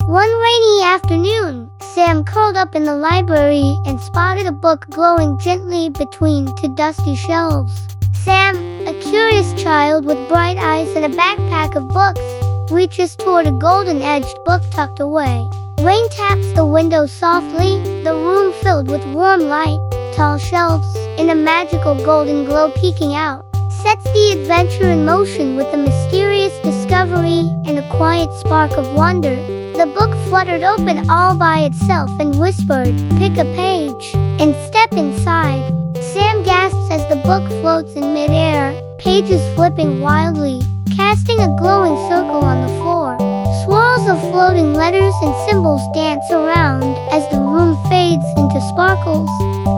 One rainy afternoon, Sam curled up in the library and spotted a book glowing gently between two dusty shelves. Sam, a curious child with bright eyes and a backpack of books, reaches toward a golden-edged book tucked away. Rain taps the window softly, the room filled with warm light. Tall shelves, in a magical golden glow peeking out, sets the adventure in motion with a mysterious discovery and a quiet spark of wonder. The book fluttered open all by itself and whispered, "Pick a page and step inside." Sam gasps as the book floats in midair, pages flipping wildly, casting a glowing circle on the floor. Swirls of floating letters and symbols dance around as the room fades into sparkles,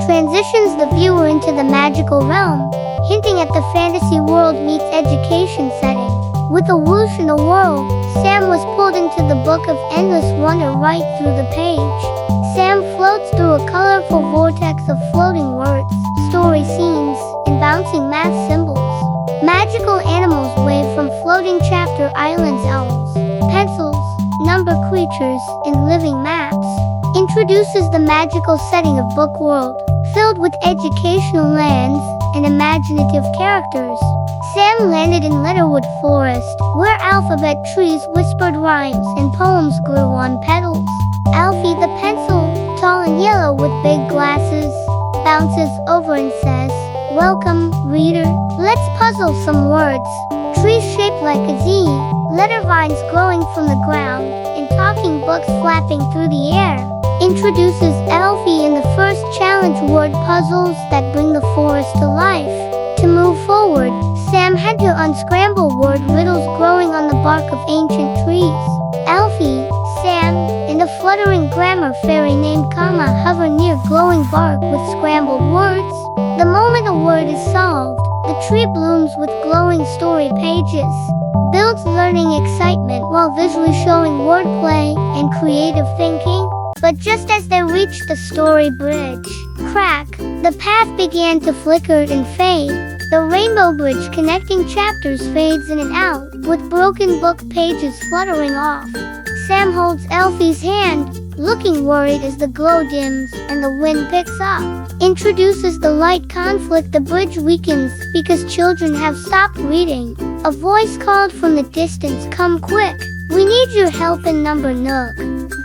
transitions the viewer into the magical realm, hinting at the fantasy world meets education setting. With a whoosh and a whirl, Sam was pulled into the book of endless wonder right through the page. Sam floats through a colorful vortex of floating words, story scenes, and bouncing math symbols. Magical animals wave from floating chapter islands, owls, pencils, number creatures, and living maps. Introduces the magical setting of Bookworld, filled with educational lands and imaginative characters. Sam landed in Letterwood Forest, where alphabet trees whispered rhymes and poems grew on petals. Alphie the Pencil, tall and yellow with big glasses, bounces over and says, "Welcome, reader. Let's puzzle some words." Trees shaped like a Z, letter vines growing from the ground, and talking books flapping through the air. Introduces Alphie in the first challenge word puzzles that bring the forest to life. To move forward, Sam had to unscramble word riddles growing on the bark of ancient trees. Alphie, Sam, and a fluttering grammar fairy named Comma hover near glowing bark with scrambled words. The moment a word is solved, the tree blooms with glowing story pages, builds learning excitement while visually showing wordplay and creative thinking. But just as they reached the story bridge, crack, the path began to flicker and fade. The rainbow bridge connecting chapters fades in and out, with broken book pages fluttering off. Sam holds Alphie's hand, looking worried as the glow dims and the wind picks up. Introduces the light conflict. The bridge weakens because children have stopped reading. A voice called from the distance, "Come quick, we need your help in Number Nook."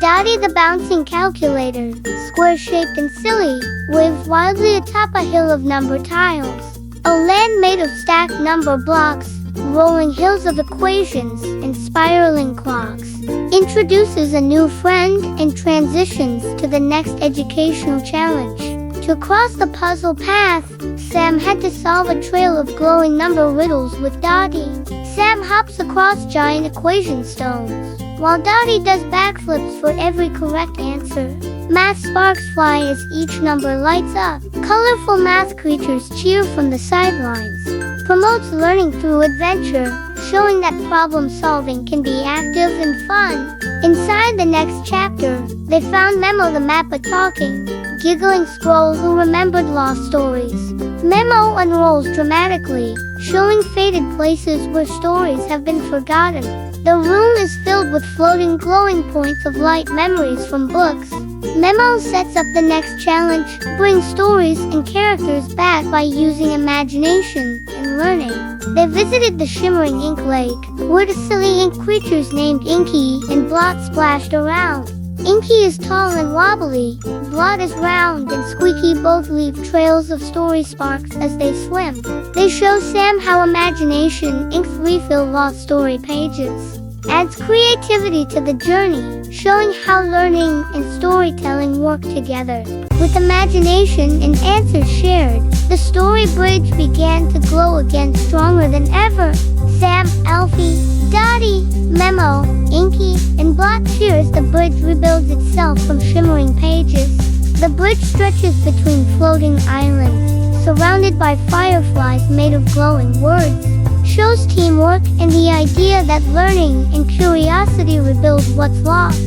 Dotty the bouncing calculator, square-shaped and silly, waved wildly atop a hill of number tiles. A land made of stacked number blocks, rolling hills of equations, and spiraling clocks. Introduces a new friend and transitions to the next educational challenge. To cross the puzzle path, Sam had to solve a trail of glowing number riddles with Dotty. Sam hops across giant equation stones, while Dotty does backflips for every correct answer. Math sparks fly as each number lights up. Colorful math creatures cheer from the sidelines. Promotes learning through adventure, showing that problem solving can be active and fun. Inside the next chapter, they found Memo the Map, a talking, giggling scroll who remembered lost stories. Memo unrolls dramatically, showing faded places where stories have been forgotten. The room is filled with floating glowing points of light, memories from books. Memo sets up the next challenge, bring stories and characters back by using imagination and learning. They visited the shimmering ink lake, where the silly ink creatures named Inky and Blot splashed around. Inky is tall and wobbly, Blot is round and squeaky, both leave trails of story sparks as they swim. They show Sam how imagination inks refill lost story pages. Adds creativity to the journey, showing how learning and storytelling work together. With imagination and answers shared, the story bridge began to glow again, stronger than ever. Sam, Alphie, Dotty, Memo, Inky, and Blot cheers. The bridge rebuilds itself from shimmering pages. The bridge stretches between floating islands, surrounded by fireflies made of glowing words. Shows teamwork and the idea that learning and curiosity rebuild what's lost.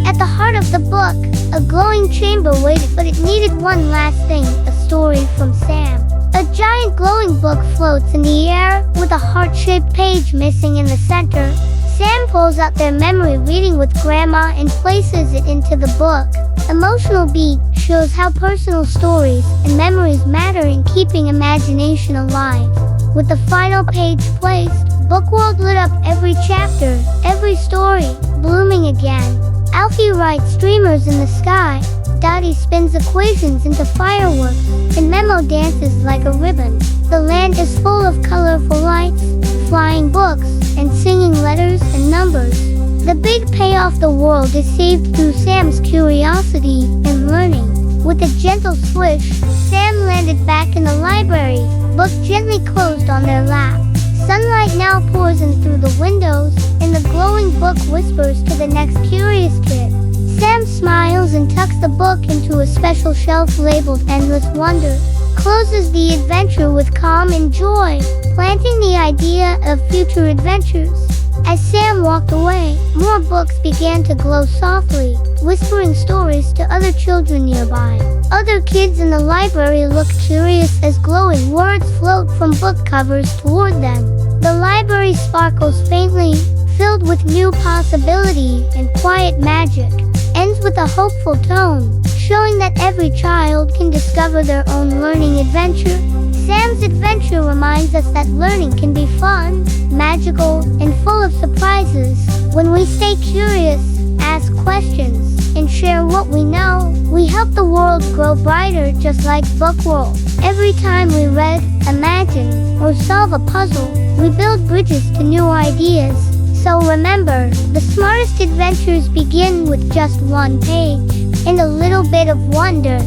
At the heart of the book, a glowing chamber waited, but it needed one last thing, a story from Sam. A giant glowing book floats in the air, with a heart-shaped page missing in the center. Sam pulls out their memory reading with Grandma and places it into the book. Emotional Beat shows how personal stories and memories matter in keeping imagination alive. With the final page placed, Bookworld lit up every chapter, every story, blooming again. Alphie writes streamers in the sky, Dotty spins equations into fireworks, and Memo dances like a ribbon. The land is full of colorful lights, flying books, and singing letters and numbers. The big payoff: the world is saved through Sam's curiosity and learning. With a gentle swish, Sam landed back in the library, book gently closed on their lap. Sunlight now pours in through the windows, and the glowing book whispers to the next curious kid. Sam smiles and tucks the book into a special shelf labeled Endless Wonder, closes the adventure with calm and joy, planting the idea of future adventures. As Sam walked away, more books began to glow softly, whispering stories to other children nearby. Other kids in the library looked curious as glowing words float from book covers toward them. The library sparkles faintly, filled with new possibility and quiet magic. Ends with a hopeful tone, showing that every child can discover their own learning adventure. Sam's adventure reminds us that learning can be fun, magical, and full of surprises. When we stay curious, ask questions, and share what we know, we help the world grow brighter, just like Bookworld. Every time we read, imagine, or solve a puzzle, we build bridges to new ideas. So remember, the smartest adventures begin with just one page and a little bit of wonder.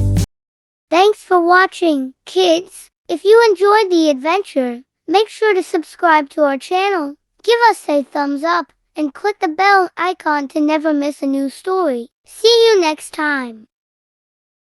Thanks for watching, kids. If you enjoyed the adventure, make sure to subscribe to our channel, give us a thumbs up, and click the bell icon to never miss a new story. See you next time.